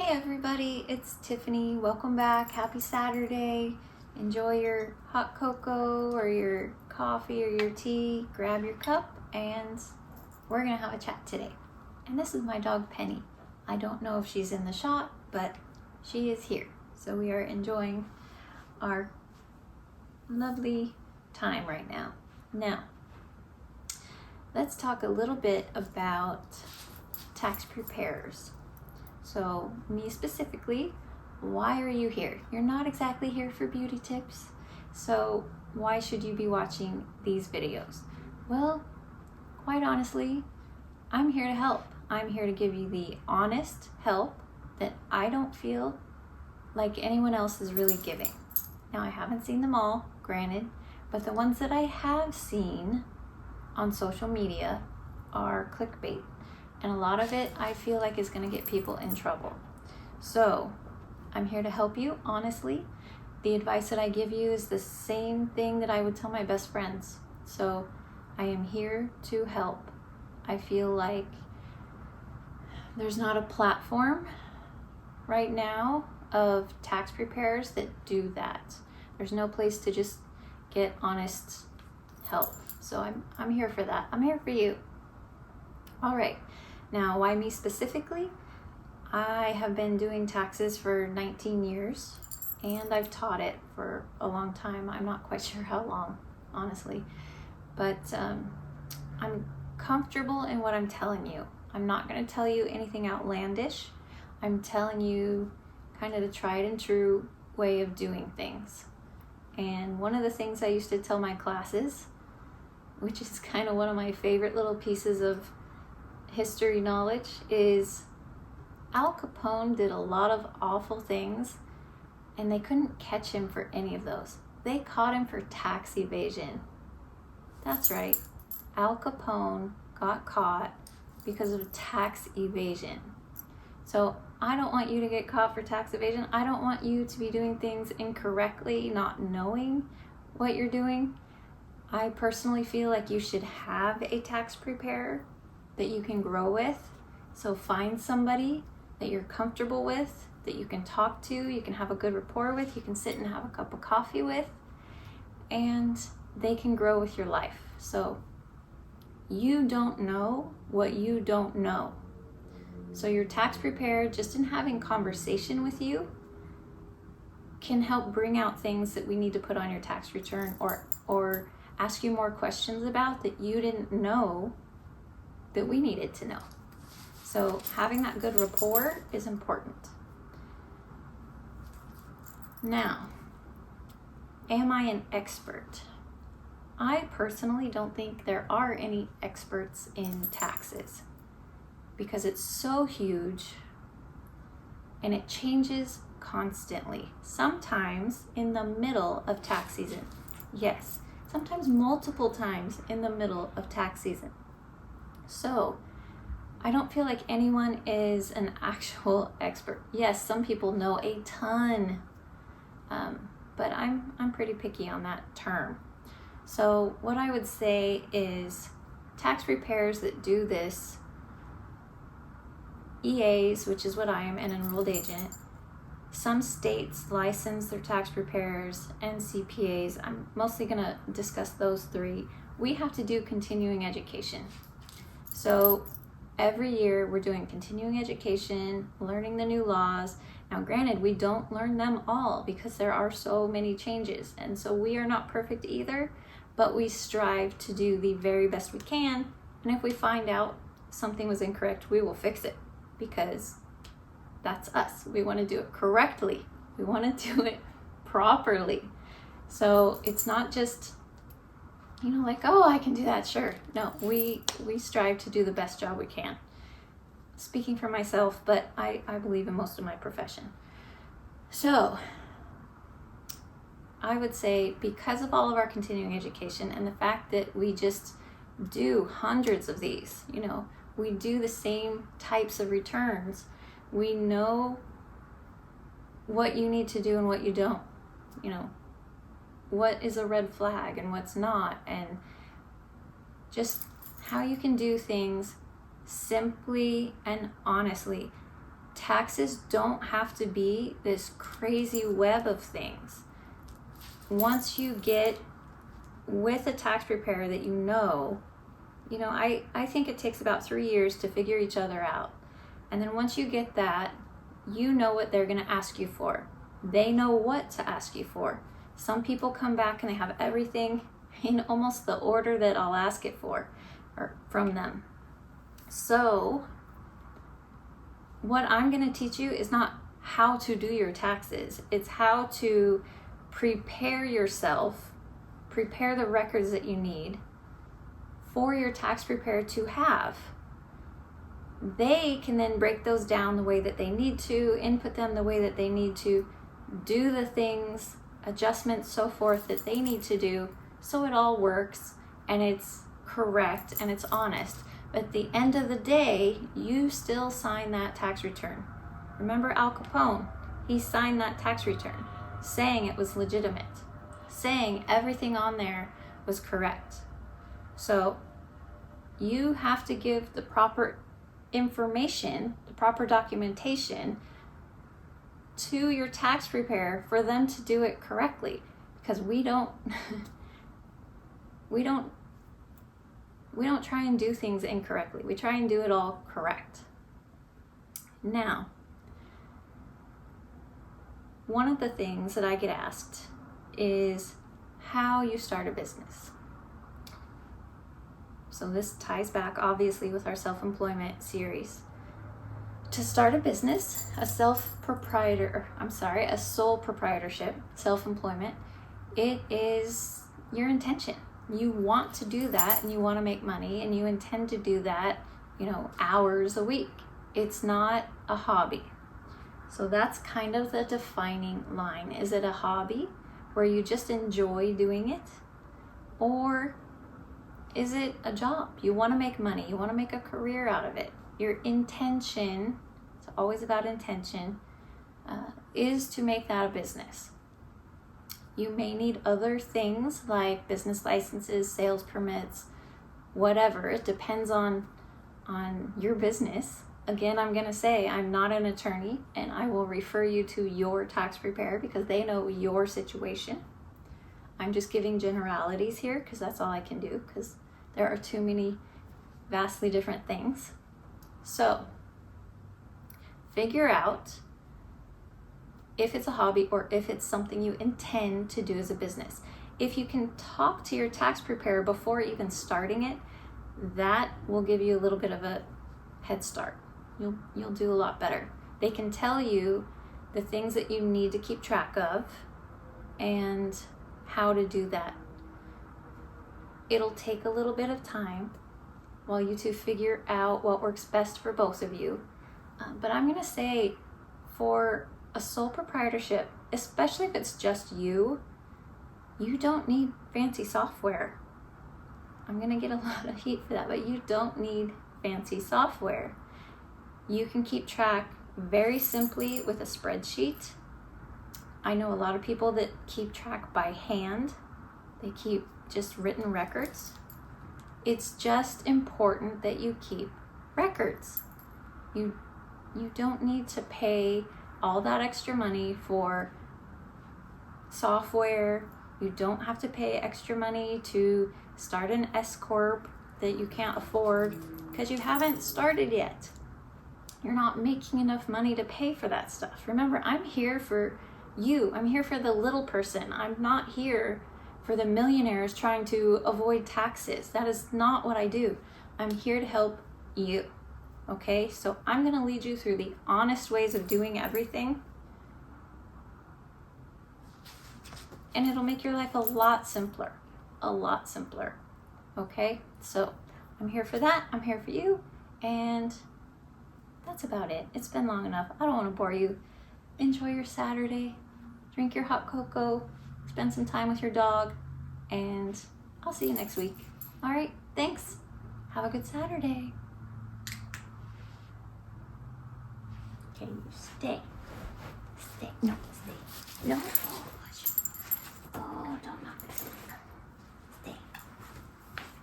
Hey everybody, it's Tiffany. Welcome back. Happy Saturday. Enjoy your hot cocoa or your coffee or your tea. Grab your cup and we're going to have a chat today. And this is my dog Penny. I don't know if she's in the shot, but she is here. So we are enjoying our lovely time right now. Now, let's talk a little bit about tax preparers. So me specifically, why are you here? You're not exactly here for beauty tips. So why should you be watching these videos? Well, quite honestly, I'm here to help. I'm here to give you the honest help that I don't feel like anyone else is really giving. Now, I haven't seen them all, granted, but the ones that I have seen on social media are clickbait. And a lot of it I feel like is going to get people in trouble. So I'm here to help you, honestly. The advice that I give you is the same thing that I would tell my best friends. So I am here to help. I feel like there's not a platform right now of tax preparers that do that. There's no place to just get honest help. So I'm here for that. I'm here for you. All right. Now, why me specifically? I have been doing taxes for 19 years and I've taught it for a long time. I'm not quite sure how long, honestly, but I'm comfortable in what I'm telling you. I'm not going to tell you anything outlandish. I'm telling you kind of the tried and true way of doing things. And one of the things I used to tell my classes, which is kind of one of my favorite little pieces of history knowledge, is Al Capone did a lot of awful things and they couldn't catch him for any of those. They caught him for tax evasion. That's right. Al Capone got caught because of tax evasion. So I don't want you to get caught for tax evasion. I don't want you to be doing things incorrectly, not knowing what you're doing. I personally feel like you should have a tax preparer that you can grow with. So find somebody that you're comfortable with, that you can talk to, you can have a good rapport with, you can sit and have a cup of coffee with, and they can grow with your life. So you don't know what you don't know. So your tax preparer, just in having conversation with you, can help bring out things that we need to put on your tax return or ask you more questions about that you didn't know that we needed to know. So having that good rapport is important. Now, am I an expert? I personally don't think there are any experts in taxes because it's so huge and it changes constantly. Sometimes in the middle of tax season. Yes, sometimes multiple times in the middle of tax season. So I don't feel like anyone is an actual expert. Yes, some people know a ton, but I'm pretty picky on that term. So what I would say is tax preparers that do this, EAs, which is what I am, an enrolled agent. Some states license their tax preparers and CPAs. I'm mostly going to discuss those three. We have to do continuing education. So every year we're doing continuing education, learning the new laws. Now, granted, we don't learn them all because there are so many changes. And so we are not perfect either, but we strive to do the very best we can. And if we find out something was incorrect, we will fix it because that's us. We want to do it correctly. We want to do it properly. So it's not just, like, oh, I can do that, sure. No, we strive to do the best job we can. Speaking for myself, but I believe in most of my profession. So I would say because of all of our continuing education and the fact that we just do hundreds of these, we do the same types of returns, we know what you need to do and what you don't, what is a red flag and what's not, and just how you can do things simply and honestly. taxes don't have to be this crazy web of things. Once you get with a tax preparer that you know, I think it takes about 3 years to figure each other out. And then once you get that, you know what they're going to ask you for. They know what to ask you for. Some people come back and they have everything in almost the order that I'll ask it for or from them. So what I'm going to teach you is not how to do your taxes. It's how to prepare yourself, prepare the records that you need for your tax preparer to have. They can then break those down the way that they need to, input them the way that they need to, do the things, adjustments, so forth that they need to do, so it all works and it's correct and it's honest. But at the end of the day, you still sign that tax return. Remember Al Capone? He signed that tax return, saying it was legitimate, saying everything on there was correct. So you have to give the proper information, the proper documentation to your tax preparer for them to do it correctly, because we don't try and do things incorrectly. We try and do it all correct. Now, one of the things that I get asked is how you start a business. So this ties back obviously with our self-employment series. To start a business, a sole proprietorship, self-employment, it is your intention. You want to do that and you want to make money and you intend to do that, hours a week. It's not a hobby. So that's kind of the defining line. Is it a hobby where you just enjoy doing it? Or is it a job? You want to make money. You want to make a career out of it. Your intention, it's always about intention, is to make that a business. You may need other things like business licenses, sales permits, whatever. It depends on your business. Again, I'm going to say I'm not an attorney and I will refer you to your tax preparer because they know your situation. I'm just giving generalities here because that's all I can do because there are too many vastly different things. So figure out if it's a hobby or if it's something you intend to do as a business. If you can talk to your tax preparer before even starting it, that will give you a little bit of a head start. You'll do a lot better. They can tell you the things that you need to keep track of and how to do that. It'll take a little bit of time while you two figure out what works best for both of you. But I'm going to say for a sole proprietorship, especially if it's just you don't need fancy software. I'm going to get a lot of heat for that, but you don't need fancy software. You can keep track very simply with a spreadsheet. I know a lot of people that keep track by hand. They keep just written records. It's just important that you keep records. You don't need to pay all that extra money for software. You don't have to pay extra money to start an S Corp that you can't afford because you haven't started yet. You're not making enough money to pay for that stuff. Remember, I'm here for you. I'm here for the little person. I'm not here for the millionaires trying to avoid taxes. That is not what I do. I'm here to help you. Okay? So I'm going to lead you through the honest ways of doing everything. And it'll make your life a lot simpler. A lot simpler. Okay? So I'm here for that. I'm here for you. And that's about it. It's been long enough. I don't want to bore you. Enjoy your Saturday. Drink your hot cocoa. Spend some time with your dog. And I'll see you next week. All right? Thanks. Have a good Saturday. Okay, you stay. Stay. No, stay. No. Oh, don't knock this.